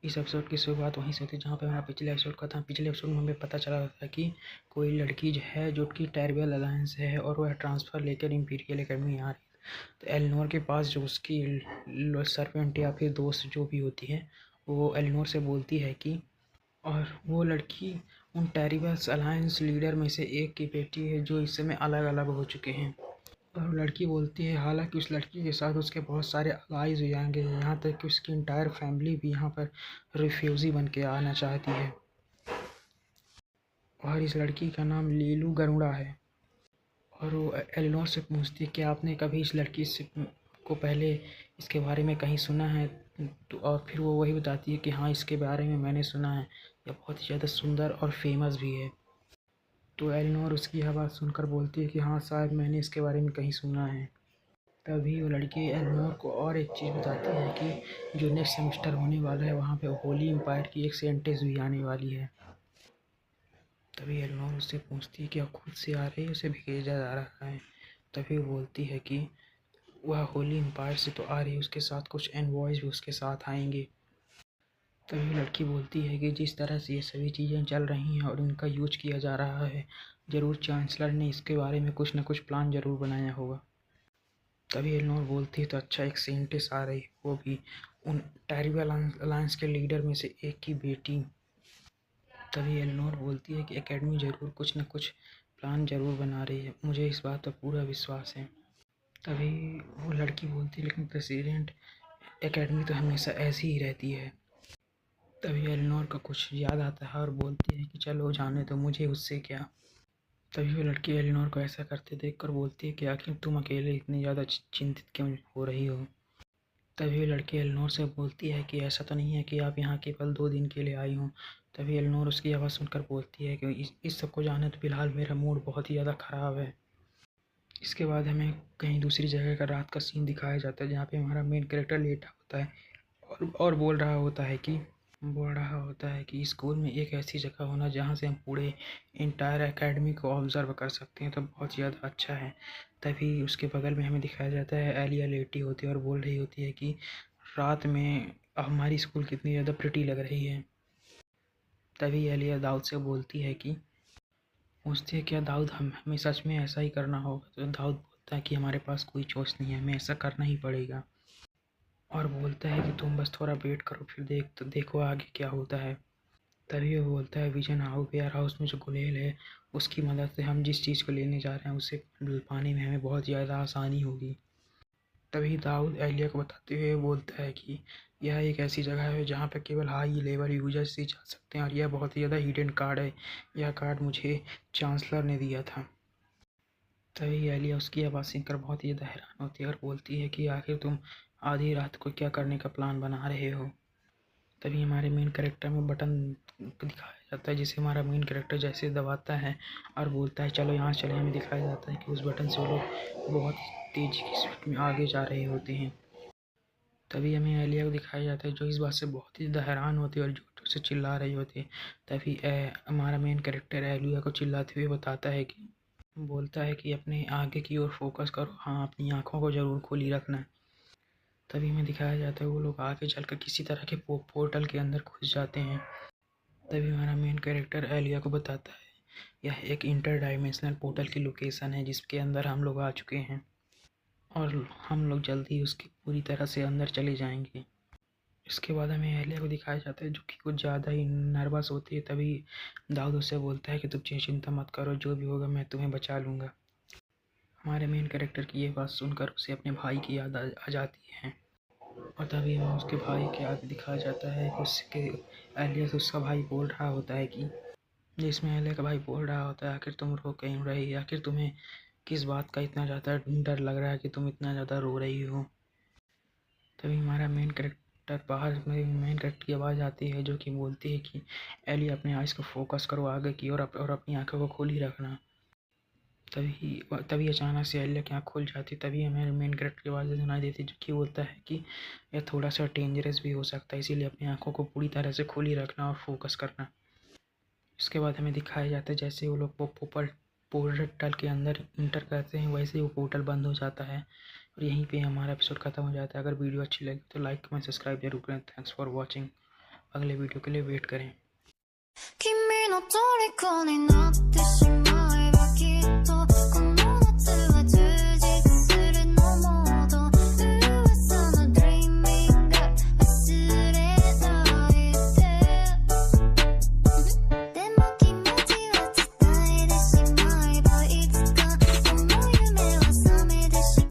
इस एपिसोड की शुरुआत वहीं से होती है जहाँ पे हमारा पिछले एपिसोड का था। पिछले एपिसोड में हमें पता चला था कि कोई लड़की जो है जो कि टेरिबल अलायंस है और वह ट्रांसफ़र लेकर इम्पीरियल एकेडमी आ रही है। तो एलिनोर के पास जो उसकी सर्वेंट या फिर दोस्त जो भी होती है वो एलिनोर से बोलती है कि और वो लड़की उन टेरिबल्स अलायंस लीडर में से एक की बेटी है जो इस समय अलग अलग हो चुके हैं। और लड़की बोलती है हालांकि उस लड़की के साथ उसके बहुत सारे अलाइज भी आएंगे, यहाँ तक कि उसकी इंटायर फैमिली भी यहाँ पर रिफ्यूजी बन के आना चाहती है। और इस लड़की का नाम लीलू गरुड़ा है। और वो एलिनोर से पूछती है कि आपने कभी इस लड़की से को पहले इसके बारे में कहीं सुना है। तो और फिर वो वही बताती है कि हाँ, इसके बारे में मैंने सुना है, यह बहुत ही ज़्यादा सुंदर और फेमस भी है। तो एलिनोर उसकी आवाज़ सुनकर बोलती है कि हाँ, शायद मैंने इसके बारे में कहीं सुना है। तभी वो लड़की एलिनोर को और एक चीज़ बताती है कि जो नेक्स्ट सेमेस्टर होने वाला है वहाँ पे होली एम्पायर की एक सेंटेंस भी आने वाली है। तभी एलिनोर उससे पूछती है कि आप खुद से आ रही है, उसे भेजा जा रहा है। तभी वो बोलती है कि वह होली एम्पायर से तो आ रही है, उसके साथ कुछ एनवॉयज़ भी उसके साथ आएंगे। तभी लड़की बोलती है कि जिस तरह से ये सभी चीज़ें चल रही हैं और इनका यूज किया जा रहा है, ज़रूर चांसलर ने इसके बारे में कुछ न कुछ प्लान ज़रूर बनाया होगा। तभी एलिनोर बोलती है तो अच्छा, एक साइंटिस्ट आ रही है, वो भी उन टेरिबल अलायंस के लीडर में से एक की बेटी। तभी एलिनोर बोलती है कि एकेडमी ज़रूर कुछ न कुछ प्लान ज़रूर बना रही है, मुझे इस बात पर पूरा विश्वास है। तभी वो लड़की बोलती है लेकिन प्रेसिडेंट, एकेडमी तो हमेशा ऐसी ही रहती है। तभी एलिनोर का कुछ याद आता है और बोलती है कि चलो जाने दो, मुझे उससे क्या। तभी वो लड़की एलिनोर को ऐसा करते देखकर बोलती है कि आखिर तुम अकेले इतनी ज़्यादा चिंतित क्यों हो रही हो। तभी वो लड़की एलिनोर से बोलती है कि ऐसा तो नहीं है कि आप यहाँ केवल 2 दिन के लिए आई हों। तभी एलिनोर उसकी आवाज़ सुनकर बोलती है कि इस सब को जाने तो फिलहाल मेरा मूड बहुत ही ज़्यादा ख़राब है। इसके बाद हमें कहीं दूसरी जगह का रात का सीन दिखाया जाता है जहाँ पे हमारा मेन कैरेक्टर लेटा होता है और बोल रहा होता है कि स्कूल में एक ऐसी जगह होना जहाँ से हम पूरे इंटायर एकेडमी को ऑब्ज़र्व कर सकते हैं तो बहुत ज़्यादा अच्छा है। तभी उसके बगल में हमें दिखाया जाता है एलिया लेटी होती है और बोल रही होती है कि रात में हमारी स्कूल कितनी ज़्यादा प्रिटी लग रही है। तभी एलिया दाऊद से बोलती है कि पूछती है क्या दाऊद हमें सच में ऐसा ही करना होगा। तो दाऊद बोलता है कि हमारे पास कोई चॉइस नहीं है, हमें ऐसा करना ही पड़ेगा। और बोलता है कि तुम बस थोड़ा वेट करो, फिर देखो आगे क्या होता है। तभी वो बोलता है विजन वेयर हाउस में जो गुलेल है उसकी मदद से हम जिस चीज़ को लेने जा रहे हैं उसे पाने में हमें बहुत ज़्यादा आसानी होगी। तभी दाऊद एलिया को बताते हुए बोलता है कि यह एक ऐसी जगह है जहाँ पर केवल हाई लेवल यूजर्स ही जा सकते हैं और यह बहुत ही ज़्यादा हिडन कार्ड है, यह कार्ड मुझे चांसलर ने दिया था। तभी एलिया उसकी आवाज़ सुनकर बहुत ही ज़्यादा हैरान होती है और बोलती है कि आखिर तुम आधी रात को क्या करने का प्लान बना रहे हो। तभी हमारे मेन कैरेक्टर में बटन दिखाया जाता है जिसे हमारा मेन कैरेक्टर जैसे दबाता है और बोलता है चलो यहाँ चले, हमें दिखाया जाता है कि उस बटन से वो लोग बहुत तेज़ी की स्पीड में आगे जा रहे होते हैं। तभी हमें एलिया को दिखाया जाता है जो इस बात से बहुत ही ज़्यादा हैरान होती है और जोर से चिल्ला रही होती है। तभी हमारा मेन कैरेक्टर एलिया को चिल्लाते हुए बताता है कि बोलता है कि अपने आगे की ओर फोकस करो, हाँ अपनी आँखों को ज़रूर खुली रखना। तभी हमें दिखाया जाता है वो लोग आगे चलकर किसी तरह के पोर्टल के अंदर घुस जाते हैं। तभी हमारा मेन कैरेक्टर एलिया को बताता है यह एक इंटर डायमेंशनल पोर्टल की लोकेशन है जिसके अंदर हम लोग आ चुके हैं और हम लोग जल्दी ही उसके पूरी तरह से अंदर चले जाएंगे। इसके बाद हमें एलिया को दिखाया जाता है जो कि कुछ ज़्यादा ही नर्वस होती है। तभी दाऊद उससे बोलता है कि तुम चिंता मत करो, जो भी होगा मैं तुम्हें बचा लूँगा। हमारे मेन कैरेक्टर की ये बात सुनकर उसे अपने भाई की याद आ जाती है और तभी हमें उसके भाई के आगे दिखाया जाता है कि उसके एलिया से उसका भाई बोल रहा होता है कि जिसमें एलिया का भाई बोल रहा होता है आखिर तुम रो क्यों रही, आखिर तुम्हें किस बात का इतना ज़्यादा डर लग रहा है कि तुम इतना ज़्यादा रो रही हो। तभी हमारा मेन कैरेक्टर बाहर मेन कैरेक्टर की आवाज़ आती है जो कि बोलती है कि एलिया अपने आइज़ को फोकस करो आगे की ओर और अपनी आंखों को खुली रखना। तभी तभी अचानक से एलिया की आँख खुल जाती है। तभी हमें मेन कैरेक्टर की आवाज़ सुनाई देती है जो कि बोलता है कि यह थोड़ा सा डेंजरस भी हो सकता है, इसीलिए अपनी आंखों को पूरी तरह से खुली रखना और फोकस करना। इसके बाद हमें दिखाया जाता है जैसे वो लोग पोर्टल के अंदर इंटर करते हैं वैसे ही वो पोर्टल बंद हो जाता है और यहीं पे हमारा एपिसोड ख़त्म हो जाता है। अगर वीडियो अच्छी लगी तो लाइक कमेंट सब्सक्राइब जरूर करें। Thanks for watching. अगले वीडियो के लिए वेट करें। 君の虜になってしまう